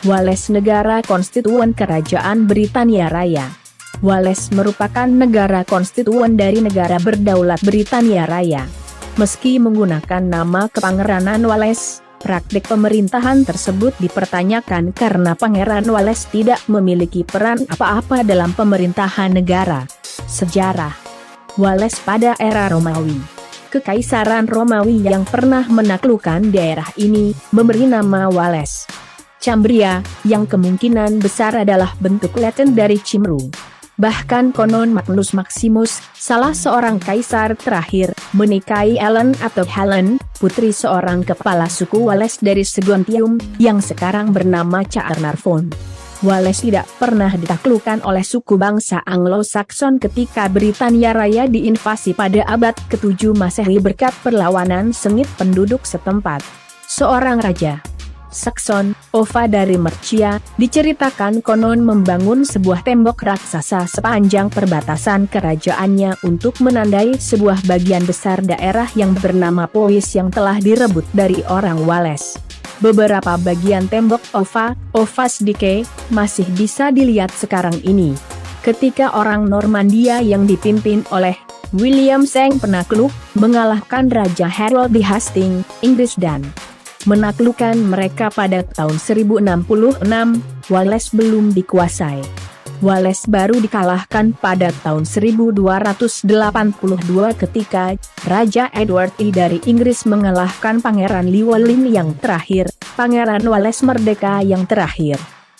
Wales negara konstituen Kerajaan Britania Raya. Wales merupakan negara konstituen dari negara berdaulat Britania Raya. Meski menggunakan nama Kepangeranan Wales, praktik pemerintahan tersebut dipertanyakan karena Pangeran Wales tidak memiliki peran apa-apa dalam pemerintahan negara. Sejarah Wales pada era Romawi. Kekaisaran Romawi yang pernah menaklukkan daerah ini memberi nama Wales Cambria, yang kemungkinan besar adalah bentuk Latin dari Cymru. Bahkan konon Magnus Maximus, salah seorang kaisar terakhir, menikahi Ellen atau Helen, putri seorang kepala suku Wales dari Segontium, yang sekarang bernama Caernarfon. Wales tidak pernah ditaklukkan oleh suku bangsa Anglo-Saxon ketika Britania Raya diinvasi pada abad ke-7 Masehi berkat perlawanan sengit penduduk setempat. Seorang raja Saxon, Offa dari Mercia, diceritakan konon membangun sebuah tembok raksasa sepanjang perbatasan kerajaannya untuk menandai sebuah bagian besar daerah yang bernama Powys yang telah direbut dari orang Wales. Beberapa bagian tembok Offa's Dyke, masih bisa dilihat sekarang ini. Ketika orang Normandia yang dipimpin oleh William Sang Penakluk, mengalahkan Raja Harold di Hastings, Inggris dan menaklukkan mereka pada tahun 1066, Wales belum dikuasai. Wales baru dikalahkan pada tahun 1282 ketika Raja Edward I dari Inggris mengalahkan Pangeran Llywelyn yang terakhir, Pangeran Wales Merdeka yang terakhir.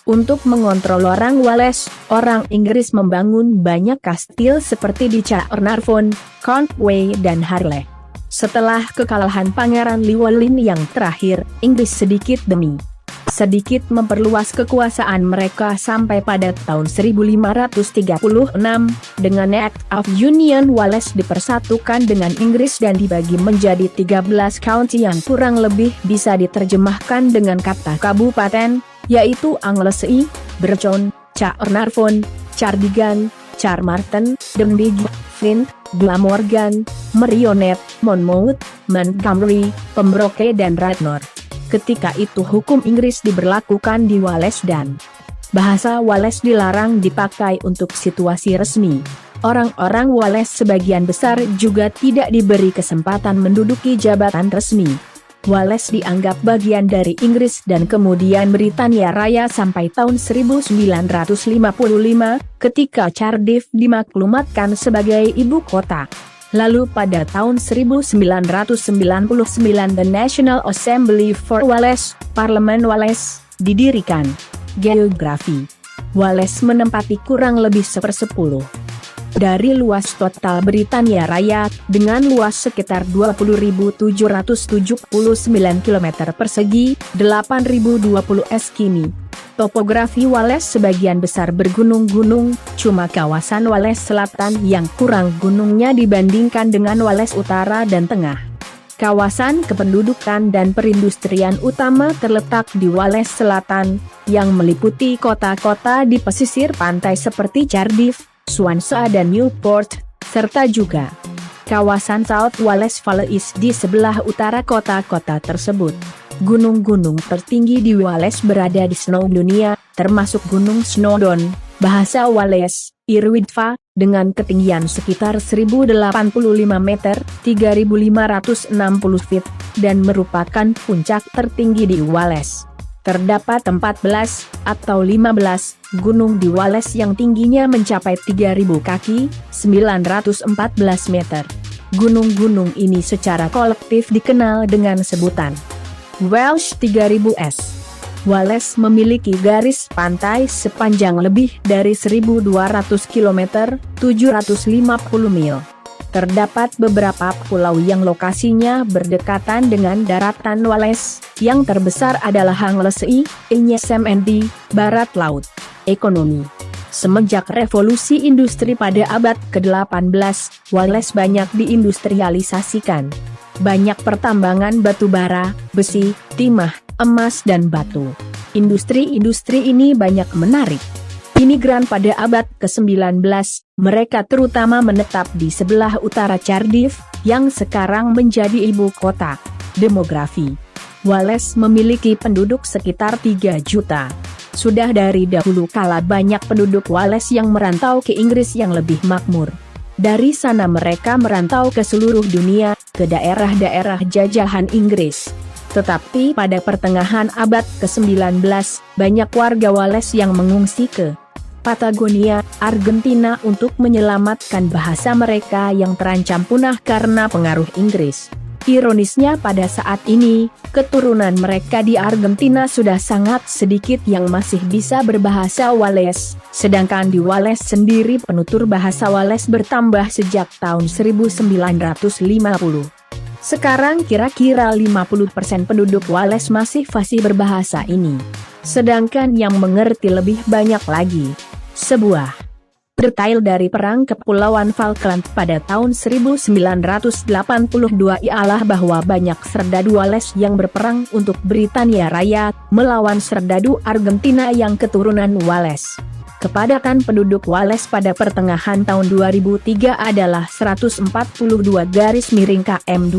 Untuk mengontrol orang Wales, orang Inggris membangun banyak kastil seperti di Caernarfon, Conway dan Harlech. Setelah kekalahan Pangeran Llywelyn yang terakhir, Inggris sedikit demi sedikit memperluas kekuasaan mereka sampai pada tahun 1536, dengan Act of Union Wales dipersatukan dengan Inggris dan dibagi menjadi 13 county yang kurang lebih bisa diterjemahkan dengan kata kabupaten, yaitu Anglesey, Brecon, Caernarfon, Cardigan, Carmarthen, Denbigh, Flint, Glamorgan, Merioneth, Monmouth, Montgomery, Pembroke dan Radnor. Ketika itu hukum Inggris diberlakukan di Wales dan bahasa Wales dilarang dipakai untuk situasi resmi. Orang-orang Wales sebagian besar juga tidak diberi kesempatan menduduki jabatan resmi. Wales dianggap bagian dari Inggris dan kemudian Britania Raya sampai tahun 1955, ketika Cardiff dimaklumatkan sebagai ibu kota. Lalu pada tahun 1999 The National Assembly for Wales, Parlemen Wales, didirikan. Geografi Wales menempati kurang lebih 1/10 dari luas total Britania Raya, dengan luas sekitar 20.779 km persegi, 8.020 km. Topografi Wales sebagian besar bergunung-gunung, cuma kawasan Wales Selatan yang kurang gunungnya dibandingkan dengan Wales Utara dan Tengah. Kawasan kependudukan dan perindustrian utama terletak di Wales Selatan, yang meliputi kota-kota di pesisir pantai seperti Cardiff, Swansea dan Newport, serta juga kawasan South Wales Valley di sebelah utara kota-kota tersebut. Gunung-gunung tertinggi di Wales berada di Snowdonia, termasuk Gunung Snowdon, bahasa Wales, Irwindfa, dengan ketinggian sekitar 1085 meter, 3560 feet, dan merupakan puncak tertinggi di Wales. Terdapat 14 atau 15 gunung di Wales yang tingginya mencapai 3.000 kaki, 914 meter. Gunung-gunung ini secara kolektif dikenal dengan sebutan Welsh 3000s. Wales memiliki garis pantai sepanjang lebih dari 1.200 km, 750 mil. Terdapat beberapa pulau yang lokasinya berdekatan dengan daratan Wales, yang terbesar adalah Anglesey, Nysemend, Barat Laut. Ekonomi Semenjak revolusi industri pada abad ke-18, Wales banyak diindustrialisasikan. Banyak pertambangan batu bara, besi, timah, emas dan batu. Industri-industri ini banyak menarik imigran pada abad ke-19, mereka terutama menetap di sebelah utara Cardiff, yang sekarang menjadi ibu kota. Demografi Wales memiliki penduduk sekitar 3 juta. Sudah dari dahulu kala banyak penduduk Wales yang merantau ke Inggris yang lebih makmur. Dari sana mereka merantau ke seluruh dunia, ke daerah-daerah jajahan Inggris. Tetapi pada pertengahan abad ke-19, banyak warga Wales yang mengungsi ke Patagonia, Argentina untuk menyelamatkan bahasa mereka yang terancam punah karena pengaruh Inggris. Ironisnya pada saat ini, keturunan mereka di Argentina sudah sangat sedikit yang masih bisa berbahasa Wales, sedangkan di Wales sendiri penutur bahasa Wales bertambah sejak tahun 1950. Sekarang kira-kira 50% penduduk Wales masih fasih berbahasa ini. Sedangkan yang mengerti lebih banyak lagi. Sebuah detail dari Perang Kepulauan Falkland pada tahun 1982 ialah bahwa banyak serdadu Wales yang berperang untuk Britania Raya, melawan serdadu Argentina yang keturunan Wales. Kepadatan penduduk Wales pada pertengahan tahun 2003 adalah 142-km2.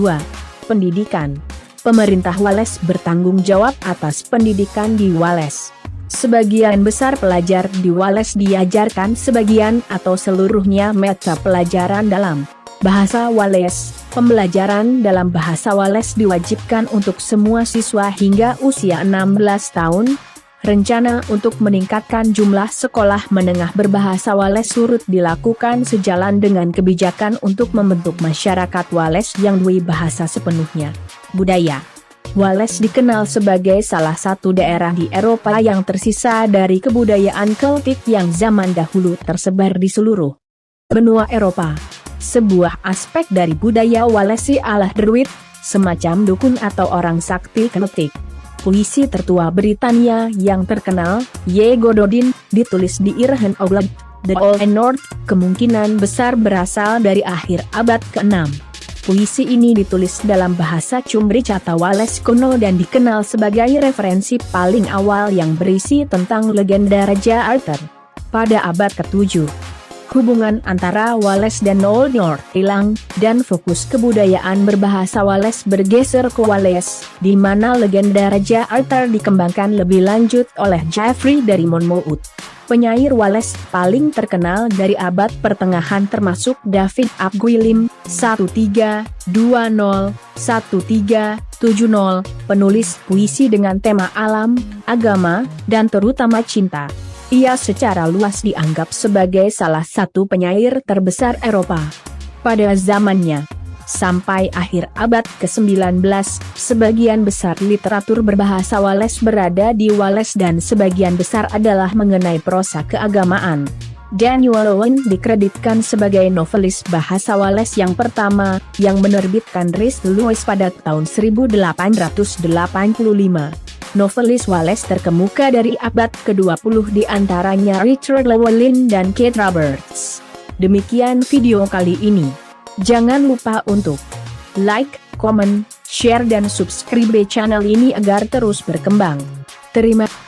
Pendidikan. Pemerintah Wales bertanggung jawab atas pendidikan di Wales. Sebagian besar pelajar di Wales diajarkan sebagian atau seluruhnya mata pelajaran dalam bahasa Wales. Pembelajaran dalam bahasa Wales diwajibkan untuk semua siswa hingga usia 16 tahun. Rencana untuk meningkatkan jumlah sekolah menengah berbahasa Wales turut dilakukan sejalan dengan kebijakan untuk membentuk masyarakat Wales yang bahasa sepenuhnya. Budaya. Wales dikenal sebagai salah satu daerah di Eropa yang tersisa dari kebudayaan Keltik yang zaman dahulu tersebar di seluruh benua Eropa. Sebuah aspek dari budaya Wales ialah druid, semacam dukun atau orang sakti Keltik. Puisi tertua Britania yang terkenal, Ye Gododin, ditulis di Irhen Ogledd, The Old North, kemungkinan besar berasal dari akhir abad ke-6. Puisi ini ditulis dalam bahasa Cumbric atau Wales kuno dan dikenal sebagai referensi paling awal yang berisi tentang legenda Raja Arthur. Pada abad ke-7, hubungan antara Wales dan Old North hilang, dan fokus kebudayaan berbahasa Wales bergeser ke Wales, di mana legenda Raja Arthur dikembangkan lebih lanjut oleh Geoffrey dari Monmouth. Penyair Wales paling terkenal dari abad pertengahan termasuk David ap Gwilym, 1320-1370, penulis puisi dengan tema alam, agama, dan terutama cinta. Ia secara luas dianggap sebagai salah satu penyair terbesar Eropa pada zamannya. Sampai akhir abad ke-19, sebagian besar literatur berbahasa Wales berada di Wales dan sebagian besar adalah mengenai prosa keagamaan. Daniel Owen dikreditkan sebagai novelis bahasa Wales yang pertama, yang menerbitkan Rhys Lewis pada tahun 1885. Novelis Wales terkemuka dari abad ke-20 diantaranya Richard Llewellyn dan Kate Roberts. Demikian video kali ini. Jangan lupa untuk like, comment, share dan subscribe channel ini agar terus berkembang. Terima kasih.